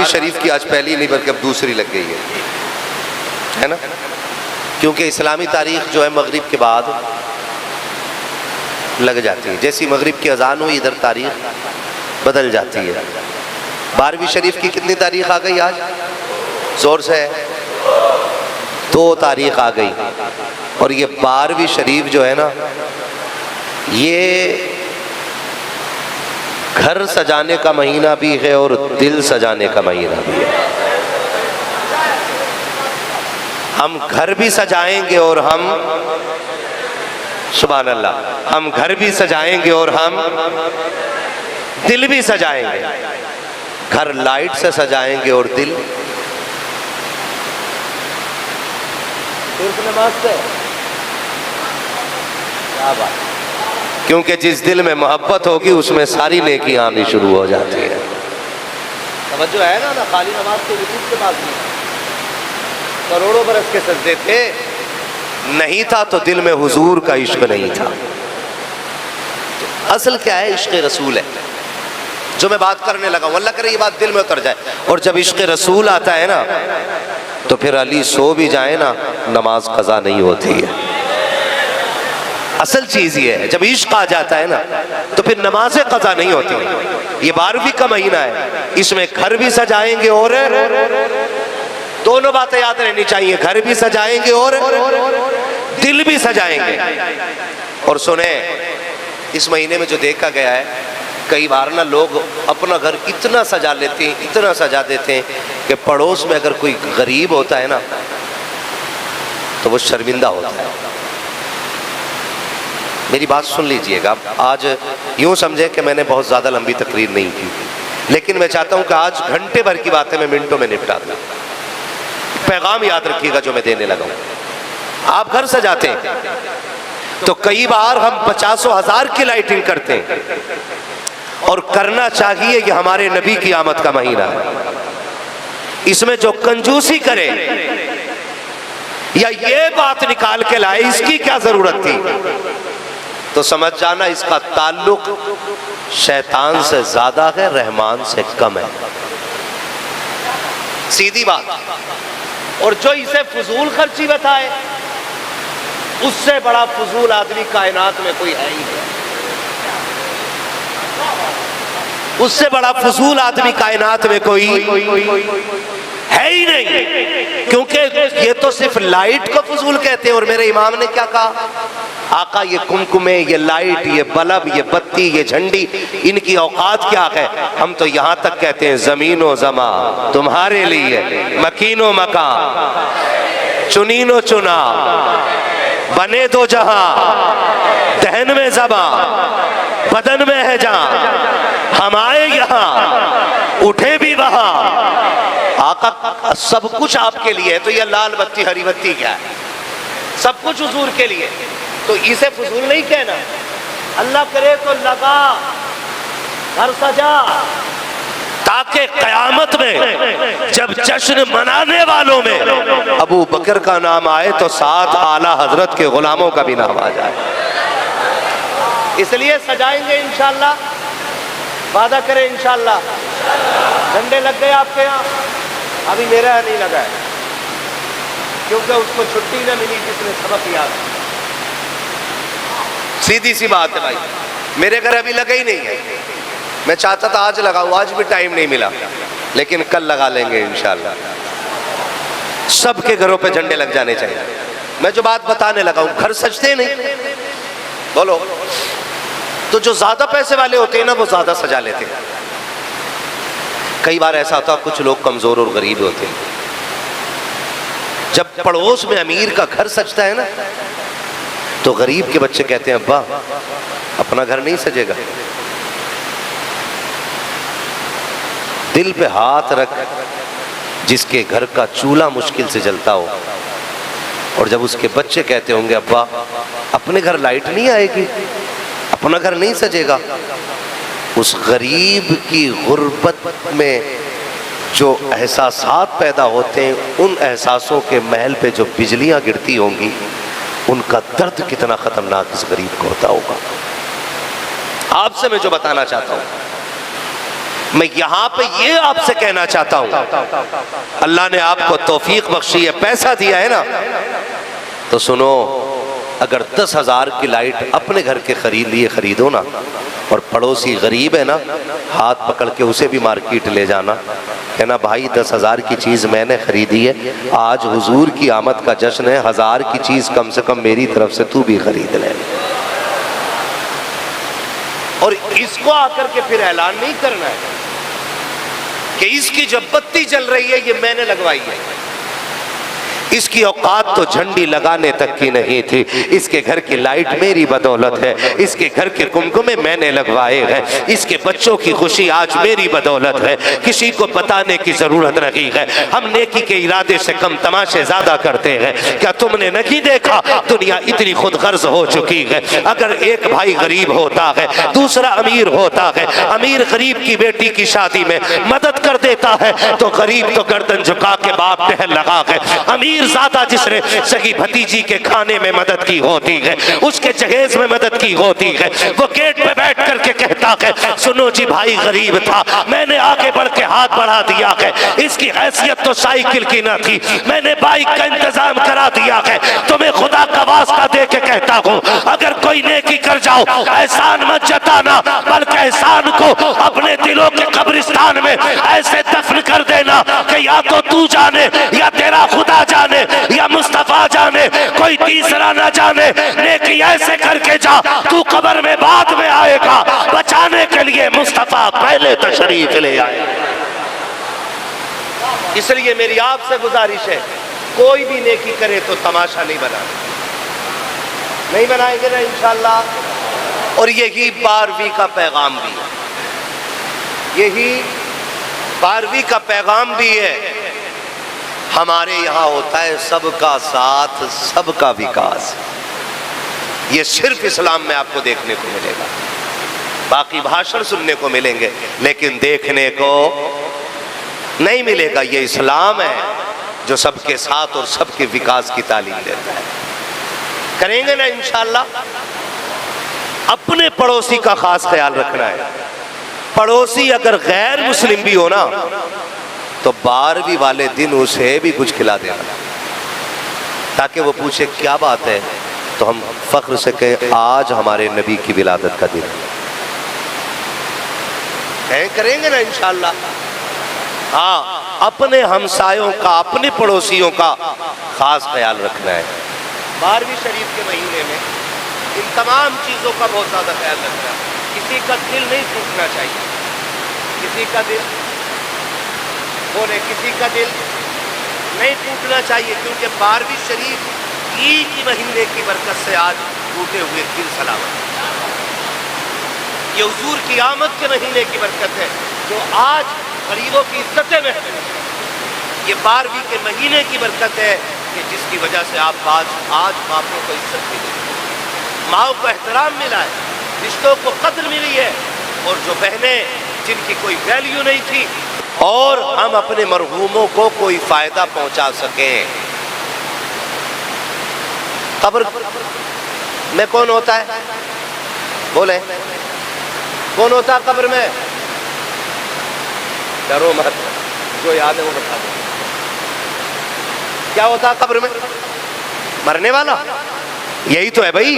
شریف کی آج پہلی نہیں بلکہ اب دوسری لگ گئی ہے نا، کیونکہ اسلامی تاریخ جو ہے مغرب کے بعد لگ جاتی ہے، جیسی مغرب کی اذان ہوئی ادھر تاریخ بدل جاتی ہے۔ 12ویں شریف کی کتنی تاریخ آ گئی آج؟ زور سے 2 تاریخ آ گئی، اور یہ 12ویں شریف جو ہے نا، یہ گھر سجانے کا مہینہ بھی ہے اور دل سجانے کا مہینہ بھی ہے۔ ہم گھر بھی سجائیں گے اور ہم سبحان اللہ، ہم گھر بھی سجائیں گے اور ہم دل بھی سجائیں گے۔ گھر لائٹ سے سجائیں گے اور دل نماز سے، کیا بات، کیونکہ جس دل میں محبت ہوگی اس میں ساری نیکی آنی شروع ہو جاتی ہے۔ توجہ ہے نا، خالی نماز کے وجود کے بعد نہیں، کروڑوں برس کے سجدے تھے، نہیں تھا تو دل میں حضور کا عشق نہیں تھا۔ اصل کیا ہے؟ عشق رسول ہے جو میں بات کرنے لگا ہوں، اللہ کرے یہ بات دل میں اتر جائے۔ اور جب عشق رسول آتا ہے نا تو پھر علی سو بھی جائے نا نماز قضا نہیں ہوتی ہے۔ اصل چیز یہ ہے، جب عشق آ جاتا ہے نا تو پھر نمازیں قضا نہیں ہوتی۔ یہ 12ویں کا مہینہ ہے، اس میں گھر بھی سجائیں گے اور دونوں باتیں یاد رہنی چاہیے، گھر بھی سجائیں گے اور دل بھی سجائیں گے۔ اور سنیں، اس مہینے میں جو دیکھا گیا ہے، کئی بار نا لوگ اپنا گھر اتنا سجا لیتے ہیں، اتنا سجا دیتے ہیں کہ پڑوس میں اگر کوئی غریب ہوتا ہے نا تو وہ شرمندہ ہوتا ہے۔ میری بات سن لیجئے گا، آج یوں سمجھیں کہ میں نے بہت زیادہ لمبی تقریر نہیں کی، لیکن میں چاہتا ہوں کہ آج گھنٹے بھر کی باتیں میں منٹوں میں نپٹا دوں۔ پیغام یاد رکھیے گا جو میں دینے لگا ہوں۔ آپ گھر سجاتے ہیں تو کئی بار ہم 50 و 1000 کی لائٹنگ کرتے ہیں، اور کرنا چاہیے، یہ ہمارے نبی کی آمد کا مہینہ ہے۔ اس میں جو کنجوسی کرے یا یہ بات نکال کے لائے اس کی کیا ضرورت تھی، تو سمجھ جانا اس کا تعلق شیطان سے زیادہ ہے، رحمان سے کم ہے۔ سیدھی بات۔ اور جو اسے فضول خرچی بتائے، اس سے بڑا فضول آدمی کائنات میں کوئی ہے ہی نہیں۔ اس سے بڑا فضول آدمی کائنات میں کوئی ہے ہی نہیں، کیونکہ یہ تو صرف لائٹ کو فضول کہتے ہیں، اور میرے امام نے کیا کہا؟ آقا یہ کمکمے، یہ لائٹ، یہ بلب، یہ بتی، یہ جھنڈی، ان کی اوقات کیا ہے؟ ہم تو یہاں تک کہتے ہیں زمین و زمان تمہارے لیے، مکین و مکان، چنین و چنا، بنے دو جہاں، دہن میں زباں، بدن میں ہے جان، ہم آئے یہاں اٹھے بھی وہاں۔ آقا سب کچھ آپ کے لیے ہے، تو یہ لال بتی ہری بتی کیا ہے؟ سب کچھ حضور کے لیے، تو اسے فضول نہیں کہنا۔ اللہ کرے تو لگا گھر سجا، تاکہ قیامت میں جب جشن منانے والوں میں ابو بکر کا نام آئے تو ساتھ اعلیٰ حضرت کے غلاموں کا بھی نام آ جائے۔ اس لیے سجائیں گے انشاءاللہ، وعدہ کریں انشاءاللہ۔ جھنڈے لگ گئے آپ کے یہاں؟ ابھی میرا یہاں نہیں لگا ہے، کیونکہ اس کو چھٹی نہ ملی جس نے سبق یاد۔ سیدھی سی بات ہے بھائی، میرے گھر ابھی لگا ہی نہیں ہے، میں چاہتا تھا آج لگاؤں، آج بھی ٹائم نہیں ملا، لیکن کل لگا لیں گے انشاءاللہ۔ سب کے گھروں پہ جھنڈے لگ جانے چاہیے۔ میں جو بات بتانے لگا ہوں، گھر سجتے نہیں، بولو، تو جو زیادہ پیسے والے ہوتے ہیں نا وہ زیادہ سجا لیتے ہیں۔ کئی بار ایسا ہوتا ہے کچھ لوگ کمزور اور غریب ہوتے ہیں، جب پڑوس میں امیر کا گھر سجتا ہے نا تو غریب کے بچے کہتے ہیں ابا اپنا گھر نہیں سجے گا؟ دل پہ ہاتھ رکھ جس کے گھر کا چولہا مشکل سے جلتا ہو، اور جب اس کے بچے کہتے ہوں گے ابا اپنے گھر لائٹ نہیں آئے گی، اپنا گھر نہیں سجے گا، اس غریب کی غربت میں جو احساسات پیدا ہوتے ہیں، ان احساسوں کے محل پہ جو بجلیاں گرتی ہوں گی، ان کا درد کتنا خطرناک اس غریب کو ہوتا ہوگا۔ آپ سے میں جو بتانا چاہتا ہوں، میں یہاں پہ یہ آپ سے کہنا چاہتا ہوں، اللہ نے آپ کو توفیق بخشی ہے، پیسہ دیا ہے نا، تو سنو، اگر 10,000 کی لائٹ اپنے گھر کے لیے خریدو نا، اور پڑوسی غریب ہے نا، ہاتھ پکڑ کے اسے بھی مارکیٹ لے جانا، کہنا بھائی 10,000 کی چیز میں نے خریدی ہے، آج حضور کی آمد کا جشن ہے، 1,000 کی چیز کم سے کم میری طرف سے تو بھی خرید لے، اور اس کو آ کر کے پھر اعلان نہیں کرنا ہے کہ اس کی جو بتی جل رہی ہے یہ میں نے لگوائی ہے، اس کی اوقات تو جھنڈی لگانے تک کی نہیں تھی، اس کے گھر کی لائٹ میری بدولت ہے، اس کے گھر کے کمکمے میں نے لگوائے ہیں، اس کے بچوں کی خوشی آج میری بدولت ہے، کسی کو بتانے کی ضرورت نہیں ہے، ہم نیکی کے ارادے سے کم تماشے زیادہ کرتے ہیں، کیا تم نے نہیں دیکھا دنیا اتنی خود غرض ہو چکی ہے، اگر ایک بھائی غریب ہوتا ہے دوسرا امیر ہوتا ہے، امیر غریب کی بیٹی کی شادی میں مدد کر دیتا ہے تو غریب تو گردن جھکا کے باپ ٹہل لگا ہے، امیر زیادہ جس نے سگی بھتیجی کے کھانے میں مدد کی ہوتی ہے، اس کے جہیز میں مدد کی ہوتی ہے، وہ گیٹ پہ بیٹھ کر کے کہتا ہے سنو جی بھائی غریب تھا، میں نے آگے بڑھ کے ہاتھ بڑھا دیا ہے، اس کی حیثیت تو سائیکل کی نہ تھی، میں نے بائک کا انتظام کرا دیا ہے، تمہیں خدا کا واسطہ دے کے کہتا ہوں اگر کوئی نیکی کر جاؤ احسان مت جتانا، بلکہ احسان کو اپنے دلوں کے قبرستان میں ایسے دفن کر دینا کہ یا تو جانے یا تیرا خدا جانے یا مصطفیٰ جانے، کوئی تیسرا نہ جانے، نیکی ایسے کر کے جا تو قبر میں بعد میں آئے گا، بچانے کے لیے مصطفیٰ پہلے تشریف لے آئے۔ اس لیے میری آپ سے گزارش ہے کوئی بھی نیکی کرے تو تماشا نہیں بنائیں گے نا انشاءاللہ، اور یہی 12ویں کا پیغام بھی ہے، یہی 12ویں کا پیغام بھی ہے، ہمارے یہاں ہوتا ہے سب کا ساتھ سب کا وکاس، یہ صرف اسلام میں آپ کو دیکھنے کو ملے گا، باقی بھاشن سننے کو ملیں گے لیکن دیکھنے کو نہیں ملے گا، یہ اسلام ہے جو سب کے ساتھ اور سب کے وکاس کی تعلیم دیتا ہے، کریں گے نا انشاءاللہ۔ اپنے پڑوسی کا خاص خیال رکھنا ہے، پڑوسی اگر غیر مسلم بھی ہو نا تو 12ویں والے دن اسے بھی کچھ کھلا دینا تاکہ وہ پوچھے کیا بات ہے، تو ہم فخر سے کہیں آج ہمارے نبی کی ولادت کا دن ہے، کریں گے نا انشاءاللہ۔ ہاں، اپنے ہمسایوں کا اپنے پڑوسیوں کا خاص خیال رکھنا ہے، 12ویں شریف کے مہینے میں ان تمام چیزوں کا بہت زیادہ خیال رکھنا ہے، کسی کا دل نہیں ٹوٹنا چاہیے، کسی کا دل بولے کسی کا دل نہیں ٹوٹنا چاہیے، کیونکہ 12ویں شریف عید کی مہینے کی برکت سے آج ٹوٹے ہوئے دل سلامت، یہ حضور کی آمد کے مہینے کی برکت ہے جو آج غریبوں کی عزتیں میں، یہ 12ویں کے مہینے کی برکت ہے کہ جس کی وجہ سے آپ آج باپوں کو عزت ملی، ماؤں کو احترام ملا ہے، رشتوں کو قدر ملی ہے، اور جو بہنیں جن کی کوئی ویلیو نہیں تھی اور ہم اپنے مرحوموں کو کوئی فائدہ پہنچا سکیں۔ قبر میں کون ہوتا ہے؟ بولیں کون ہوتا ہے قبر میں؟ ڈرو مت، جو یاد ہے وہ بتا دو، کیا ہوتا ہے قبر میں؟ مرنے والا، یہی تو ہے بھائی،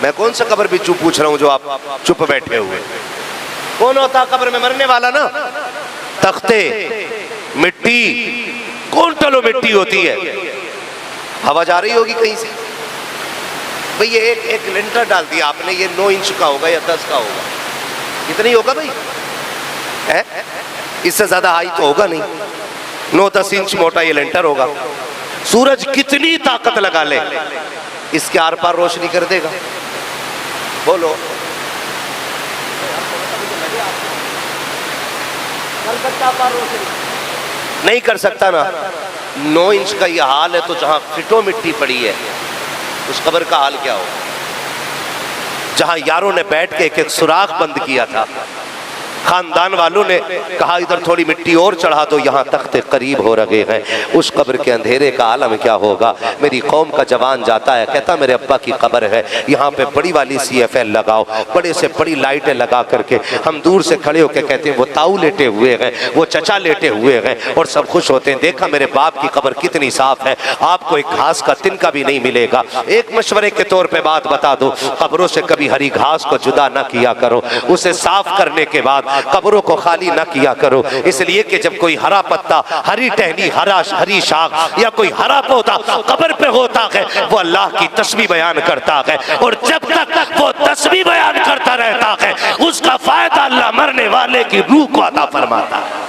میں کون سا قبر بھی چپ پوچھ رہا ہوں جو آپ چپ بیٹھے ہوئے، کون ہوتا ہے قبر میں؟ مرنے والا نا، تختے مٹی کونٹلوں مٹی ہوتی ہے، ہوا جا رہی ہوگی کہیں سے، بھئی یہ ایک لنٹر ڈال دیا آپ نے، یہ 9 انچ کا ہوگا یا 10 کا ہوگا، اتنا ہی ہوگا بھئی، اس سے زیادہ ہائی تو ہوگا نہیں، 9-10 انچ موٹا یہ لنٹر ہوگا، سورج کتنی طاقت لگا لے اس کے آر پار روشنی کر دے گا؟ بولو نہیں کر سکتا نا، 9 انچ کا یہ حال ہے تو جہاں فٹو مٹی پڑی ہے اس قبر کا حال کیا ہو، جہاں یاروں نے بیٹھ کے ایک سوراخ بند کیا تھا، خاندان والوں نے کہا ادھر تھوڑی مٹی اور چڑھا دو، یہاں تخت قریب ہو رہے ہیں، اس قبر کے اندھیرے کا عالم کیا ہوگا۔ میری قوم کا جوان جاتا ہے، کہتا میرے ابا کی قبر ہے، یہاں پہ بڑی والی CFL لگاؤ، بڑے سے بڑی لائٹیں لگا کر کے۔ ہم دور سے کھڑے ہو کے کہتے ہیں وہ تاؤ لیٹے ہوئے ہیں، وہ چچا لیٹے ہوئے ہیں، اور سب خوش ہوتے ہیں، دیکھا میرے باپ کی قبر کتنی صاف ہے، آپ کو ایک گھاس کا تنکا بھی نہیں ملے گا۔ ایک مشورے کے طور پہ بات بتا دو، قبروں سے کبھی ہری گھاس کو جدا نہ کیا کرو، اسے صاف کرنے کے بعد قبروں کو خالی نہ کیا کرو، اس لیے کہ جب کوئی ہرا پتا، ہری ٹہنی، ہری شاخ یا کوئی ہرا پودا قبر پہ ہوتا ہے، وہ اللہ کی تسبیح بیان کرتا ہے، اور جب تک وہ تسبیح بیان کرتا رہتا ہے اس کا فائدہ اللہ مرنے والے کی روح کو عطا فرماتا ہے۔